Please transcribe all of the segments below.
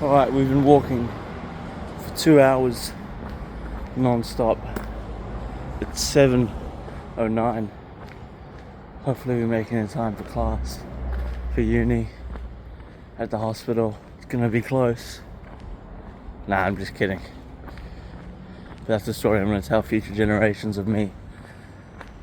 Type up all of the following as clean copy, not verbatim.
Alright, we've been walking for 2 hours non-stop. It's 7:09. Hopefully we're making it in time for class, for uni, at the hospital. It's gonna be close. Nah, I'm just kidding. That's the story I'm gonna tell future generations of me.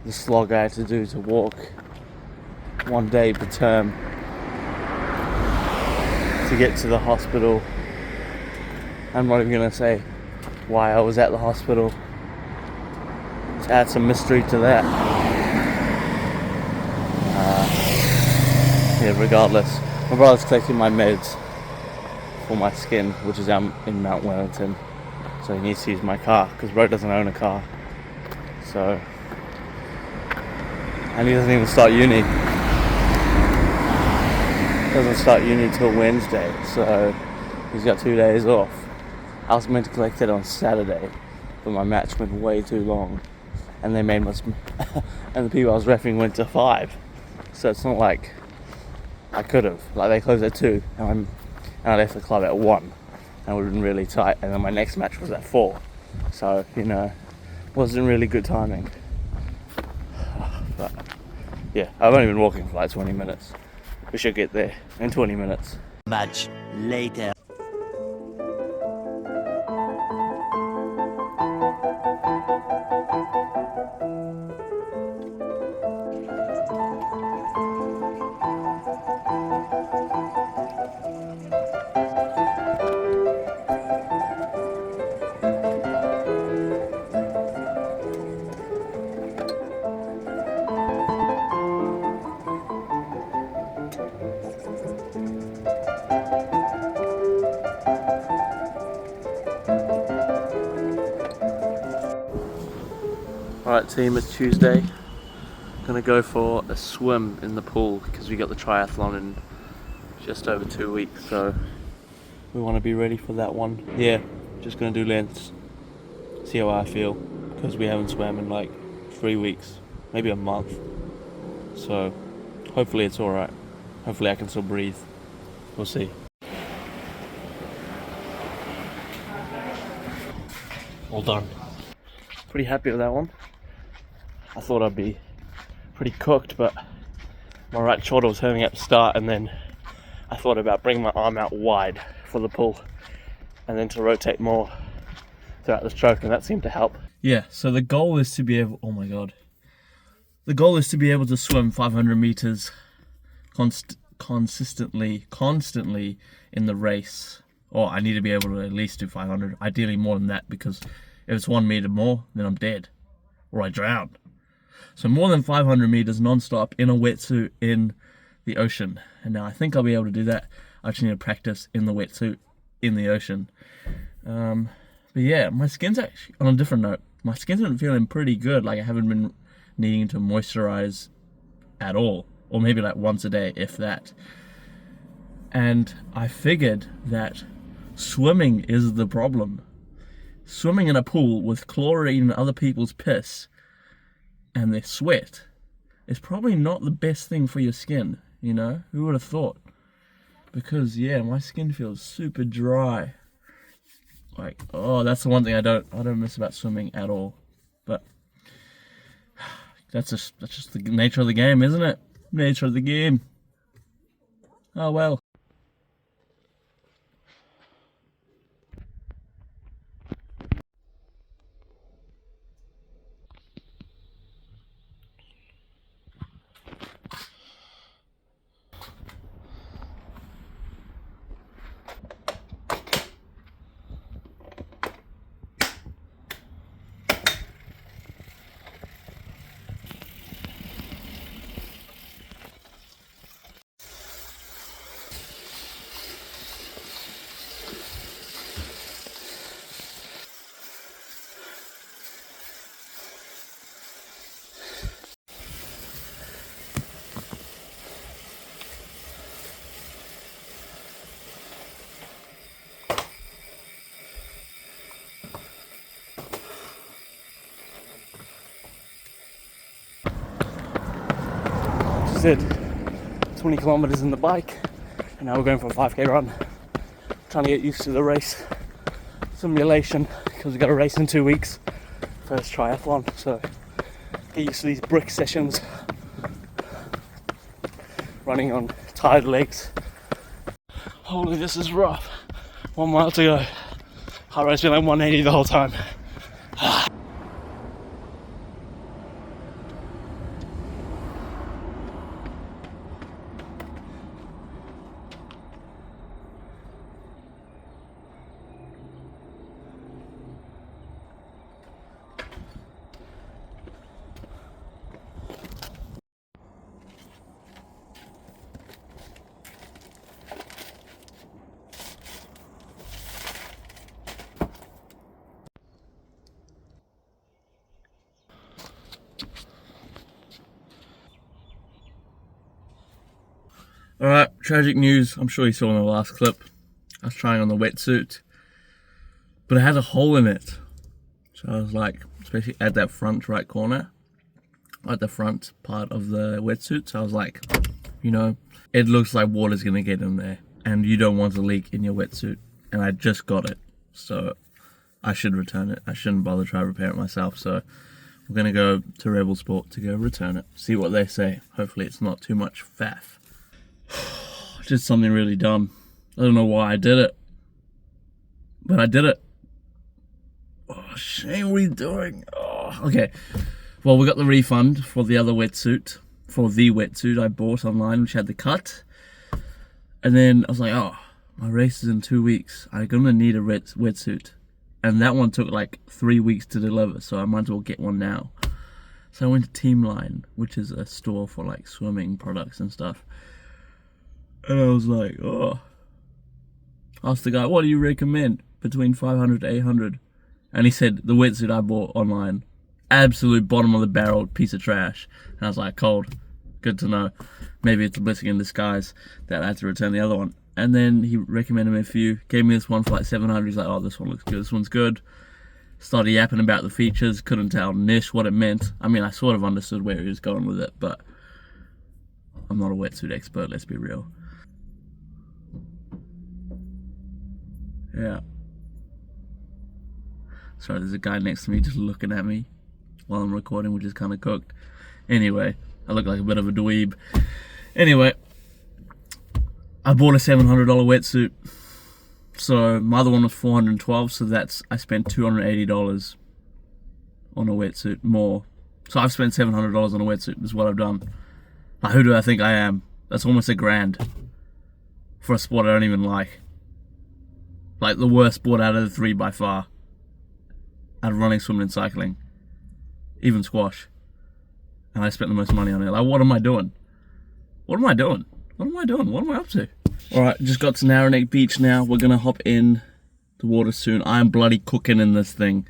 The slog I had to do to walk one day per term to get to the hospital. I'm not even gonna say why I was at the hospital. To add some mystery to that. Yeah, regardless. My brother's collecting my meds for my skin, which is out in Mount Wellington. So he needs to use my car, because Bro doesn't own a car. So, and he doesn't even start uni. Doesn't start uni till Wednesday, so he's got 2 days off. I was meant to collect it on Saturday, but my match went way too long, and they made us, and the people I was reffing went to 5. So it's not like I could have. Like, they closed at 2, and I left the club at 1, and it would have been really tight. And then my next match was at 4, so wasn't really good timing. But yeah, I've only been walking for like 20 minutes. We should get there in 20 minutes. Much later. Alright team, it's Tuesday. Gonna go for a swim in the pool because we got the triathlon in just over 2 weeks, so we want to be ready for that one. Yeah, just gonna do lengths, see how I feel, because we haven't swam in like 3 weeks, maybe a month. So hopefully it's alright. Hopefully I can still breathe. We'll see. All done. Pretty happy with that one. I thought I'd be pretty cooked, but my right shoulder was hurting at the start, and then I thought about bringing my arm out wide for the pull and then to rotate more throughout the stroke, and that seemed to help. Yeah, so the goal is to be able, oh my god. The goal is to be able to swim 500 meters constantly in the race. Or I need to be able to at least do 500, ideally more than that, because if it's 1 meter more, then I'm dead, or I drown. So more than 500 meters non-stop in a wetsuit in the ocean. And now I think I'll be able to do that. I just need to practice in the wetsuit in the ocean. But yeah, my skin's actually, on a different note, my skin's been feeling pretty good. Like, I haven't been needing to moisturize at all. Or maybe like once a day, if that. And I figured that swimming is the problem. Swimming in a pool with chlorine and other people's piss and their sweat is probably not the best thing for your skin, you know? Who would have thought? Because yeah, my skin feels super dry. Like, oh, that's the one thing I don't miss about swimming at all. But that's just the nature of the game, isn't it? Nature of the game. Oh well. Did 20 kilometers in the bike, and now we're going for a 5k run. Trying trying to get used to the race simulation because we got a race in 2 weeks. First triathlon, so get used to these brick sessions. Running on tired legs. Holy, this is rough. 1 mile to go. Heart rate's been like 180 the whole time. Alright, tragic news. I'm sure you saw in the last clip. I was trying on the wetsuit, but it has a hole in it. So I was like, especially at that front right corner, at the front part of the wetsuit. So I was like, you know, it looks like water's gonna get in there, and you don't want a leak in your wetsuit. And I just got it, so I should return it. I shouldn't bother trying to repair it myself. So we're gonna go to Rebel Sport to go return it. See what they say. Hopefully it's not too much faff. Did something really dumb. I don't know why I did it, but I did it. Oh, Shane, what are you doing? Oh, okay. Well, we got the refund for the other wetsuit, for the wetsuit I bought online, which had the cut. And then I was like, oh, my race is in 2 weeks. I'm gonna need a wetsuit. And that one took like 3 weeks to deliver, so I might as well get one now. So I went to Teamline, which is a store for like swimming products and stuff. And I was like, oh. Asked the guy, what do you recommend between 500 to 800? And he said, the wetsuit I bought online. Absolute bottom of the barrel piece of trash. And I was like, cold. Good to know. Maybe it's a blessing in disguise that I had to return the other one. And then he recommended me a few. Gave me this one for like 700. He's like, oh, this one looks good. This one's good. Started yapping about the features. Couldn't tell niche what it meant. I mean, I sort of understood where he was going with it, but I'm not a wetsuit expert, let's be real. Yeah. Sorry, there's a guy next to me just looking at me while I'm recording, which is kind of cooked. Anyway, I look like a bit of a dweeb. Anyway, I bought a $700 wetsuit. So my other one was $412, so that's, I spent $280 on a wetsuit more. So I've spent $700 on a wetsuit, is what I've done. Now, who do I think I am? That's almost $1,000 for a sport I don't even like. Like the worst sport out of the three by far. Out of running, swimming and cycling. Even squash. And I spent the most money on it. Like, what am I doing? What am I doing? What am I doing? What am I up to? Alright, just got to Narrowneck Beach now. We're gonna hop in the water soon. I am bloody cooking in this thing.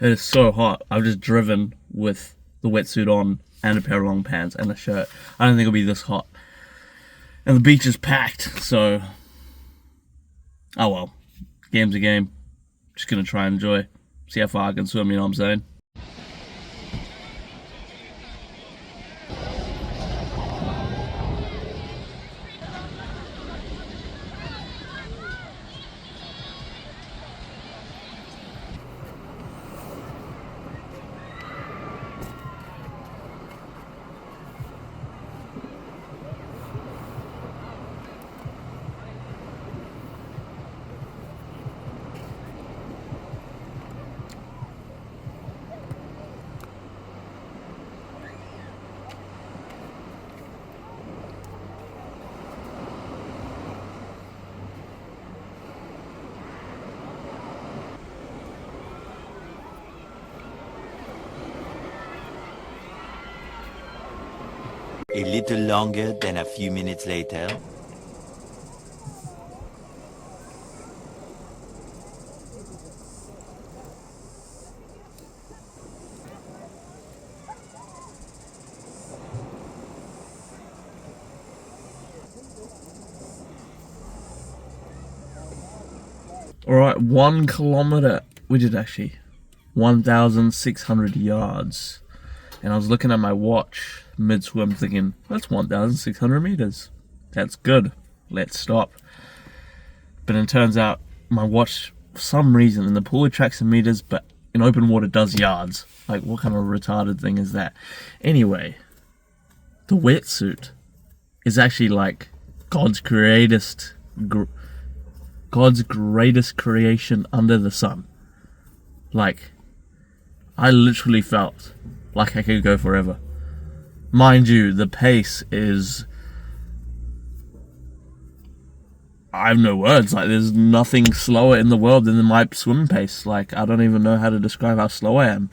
It is so hot. I've just driven with the wetsuit on and a pair of long pants and a shirt. I don't think it'll be this hot. And the beach is packed, so oh well. Game's a game. Just gonna try and enjoy. See how far I can swim, you know what I'm saying? A little longer than a few minutes later. Alright, 1 kilometer. We did actually 1,600 yards. And I was looking at my watch mid-swim thinking, that's 1,600 meters. That's good. Let's stop. But it turns out my watch, for some reason, in the pool it tracks in meters, but in open water does yards. Like, what kind of retarded thing is that? Anyway, the wetsuit is actually like God's greatest creation under the sun. Like, I literally felt like I could go forever. Mind you, the pace is... I have no words. Like, there's nothing slower in the world than my swimming pace. Like, I don't even know how to describe how slow I am.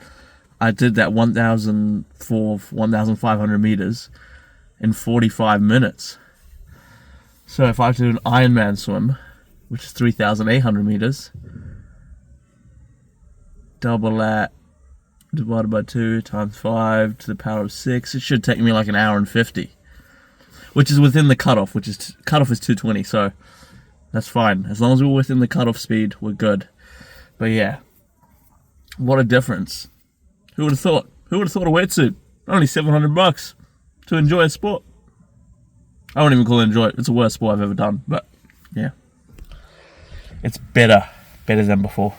I did that 1,500 meters in 45 minutes. So if I have to do an Ironman swim, which is 3,800 meters, double that, divided by 2 times 5 to the power of 6, it should take me like an hour and 50, which is within the cutoff, cutoff is 220, so that's fine. As long as we're within the cutoff speed, we're good. But yeah, what a difference. Who would have thought? Who would have thought a wetsuit? Only $700 to enjoy a sport. I won't even call it enjoy it. It's the worst sport I've ever done, but yeah. It's better than before.